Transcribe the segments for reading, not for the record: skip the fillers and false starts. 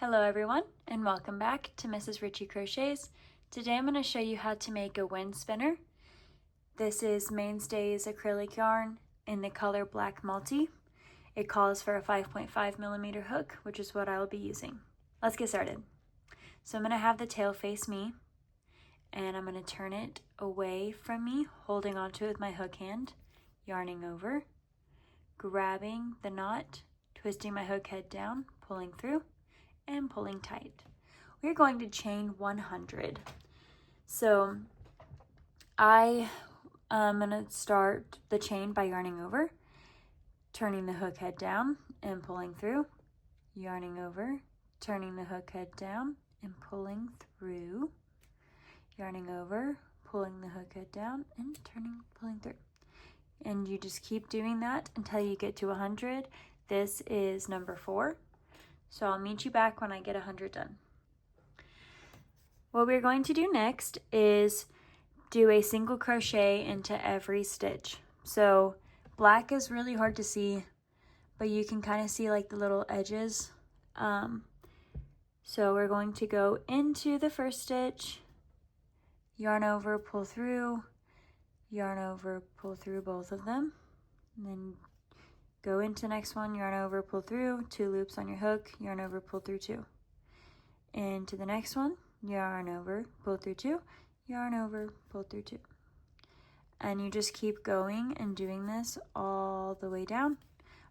Hello everyone, and welcome back to Mrs. Ritchie Crochets. Today I'm going to show you how to make a wind spinner. This is Mainstay's acrylic yarn in the color Black Multi. It calls for a 5.5 millimeter hook, which is what I will be using. Let's get started. So I'm going to have the tail face me, and I'm going to turn it away from me, holding onto it with my hook hand, yarning over, grabbing the knot, twisting my hook head down, pulling through, and pulling tight. We're going to chain 100. So I am going to start the chain by yarning over, turning the hook head down and pulling through, yarning over, turning the hook head down and pulling through, yarning over, pulling the hook head down and pulling through. And you just keep doing that until you get to 100. This is number 4. So I'll meet you back when I get 100 done. What we're going to do next is do a single crochet into every stitch. So black is really hard to see, but you can kind of see like the little edges. So we're going to go into the first stitch, yarn over, pull through, yarn over, pull through both of them, and then go into the next one, yarn over, pull through, 2 loops on your hook, yarn over, pull through 2. Into the next one, yarn over, pull through 2, yarn over, pull through 2. And you just keep going and doing this all the way down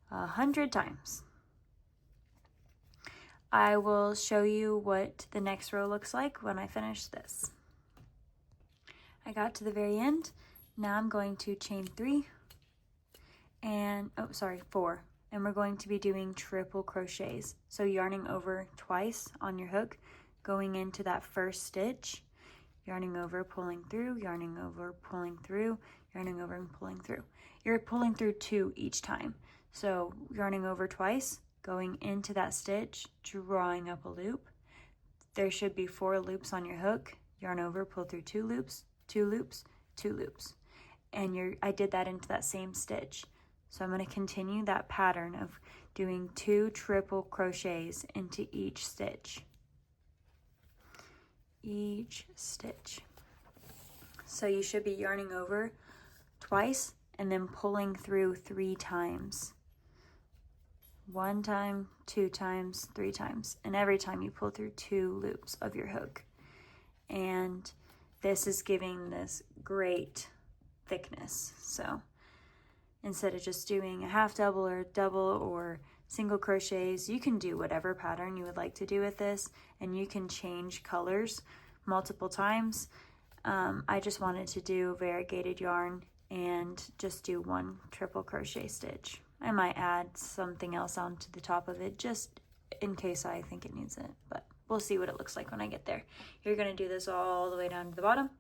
100 times. I will show you what the next row looks like when I finish this. I got to the very end. Now I'm going to chain 3 and 4, and we're going to be doing triple crochets. So yarning over twice on your hook, going into that first stitch, yarning over, pulling through, yarning over, pulling through, yarning over and pulling through. You're pulling through 2 each time. So yarning over twice, going into that stitch, drawing up a loop. There should be 4 loops on your hook, yarn over, pull through 2 loops, 2 loops, 2 loops. And I did that into that same stitch. So I'm going to continue that pattern of doing 2 triple crochets into each stitch. So you should be yarning over twice and then pulling through 3 times. 1 time, 2 times, 3 times. And every time you pull through 2 loops of your hook. And this is giving this great thickness. So instead of just doing a half double or double or single crochets, you can do whatever pattern you would like to do with this, and you can change colors multiple times. I just wanted to do variegated yarn and just do 1 triple crochet stitch. I might add something else onto the top of it just in case I think it needs it, but we'll see what it looks like when I get there. You're going to do this all the way down to the bottom,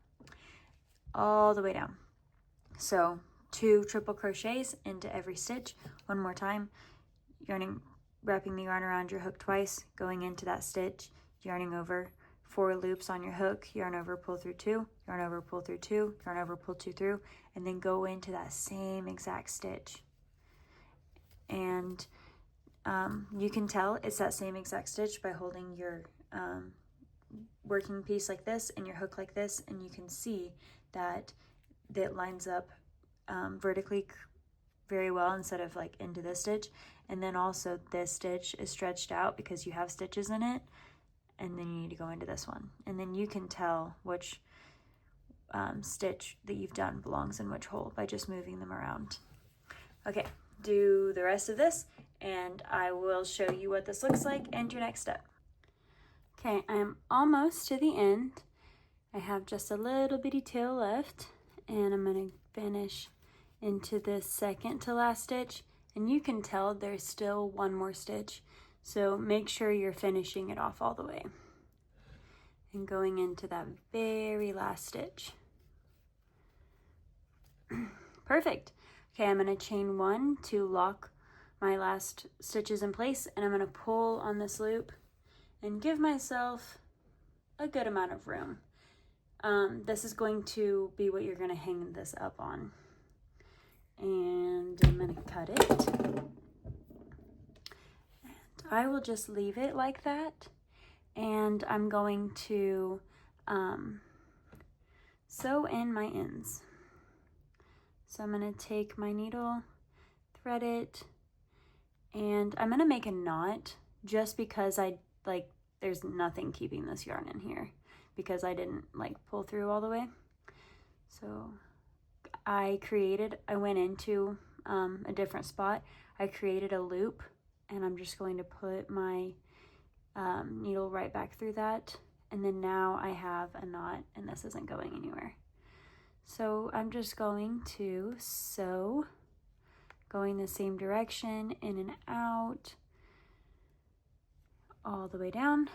all the way down. So 2 triple crochets into every stitch. One more time, wrapping the yarn around your hook twice, going into that stitch, yarning over, 4 loops on your hook, yarn over, pull through 2, yarn over, pull through 2, yarn over, pull 2 through, and then go into that same exact stitch. And you can tell it's that same exact stitch by holding your working piece like this and your hook like this, and you can see that it lines up vertically very well instead of like into this stitch. And then also this stitch is stretched out because you have stitches in it, and then you need to go into this one, and then you can tell which stitch that you've done belongs in which hole by just moving them around. Okay, do the rest of this and I will show you what this looks like and your next step. Okay, I'm almost to the end. I have just a little bitty tail left, and I'm going to finish into the second to last stitch, and you can tell there's still 1 more stitch, so make sure you're finishing it off all the way and going into that very last stitch. Perfect. Okay, I'm going to chain 1 to lock my last stitches in place, and I'm going to pull on this loop and give myself a good amount of room. This is going to be what you're going to hang this up on. And I'm going to cut it. And I will just leave it like that and I'm going to sew in my ends. So I'm going to take my needle, thread it, and I'm going to make a knot just because there's nothing keeping this yarn in here because I didn't pull through all the way. So I went into a different spot. I created a loop, and I'm just going to put my needle right back through that. And then now I have a knot, and this isn't going anywhere. So I'm just going to sew, going the same direction, in and out, all the way down.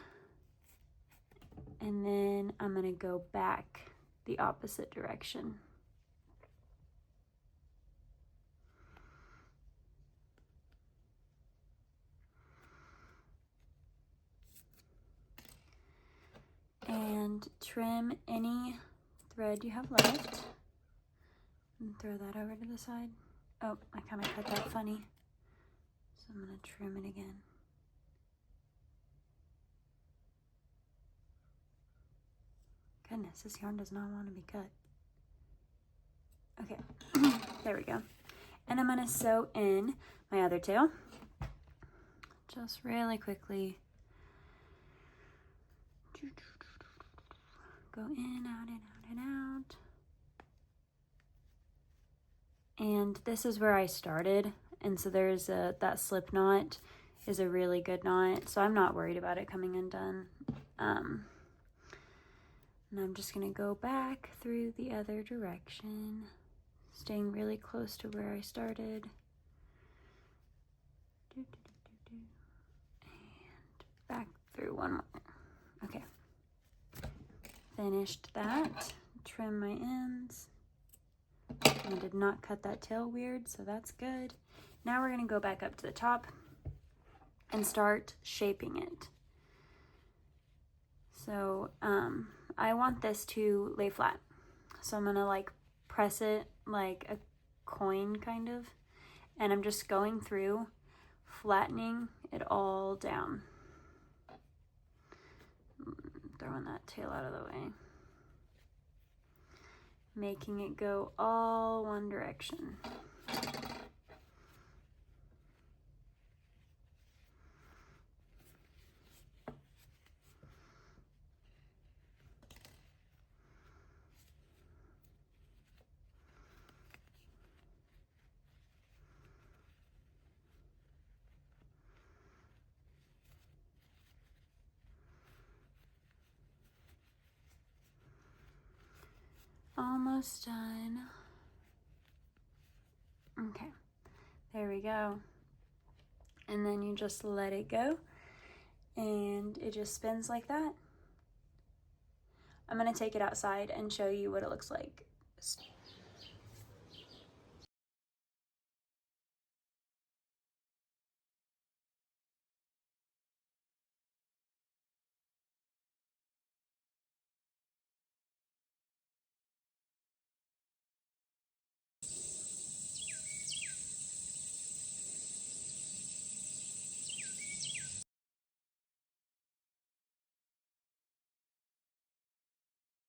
And then I'm going to go back the opposite direction. And trim any thread you have left. And throw that over to the side. Oh, I kind of cut that funny. So I'm going to trim it again. Goodness, this yarn does not want to be cut. Okay, there we go. And I'm going to sew in my other tail. Just really quickly. Go in, out, and out, and out. And this is where I started. And so there's that slip knot is a really good knot. So I'm not worried about it coming undone. And I'm just going to go back through the other direction, staying really close to where I started. And back through one more. Okay. Finished that. Trim my ends. I did not cut that tail weird, so that's good. Now we're going to go back up to the top and start shaping it. So I want this to lay flat. So I'm going to press it like a coin kind of. And I'm just going through, flattening it all down. Throwing that tail out of the way. Making it go all one direction. Almost done. Okay, there we go. And then you just let it go and it just spins like that. I'm going to take it outside and show you what it looks like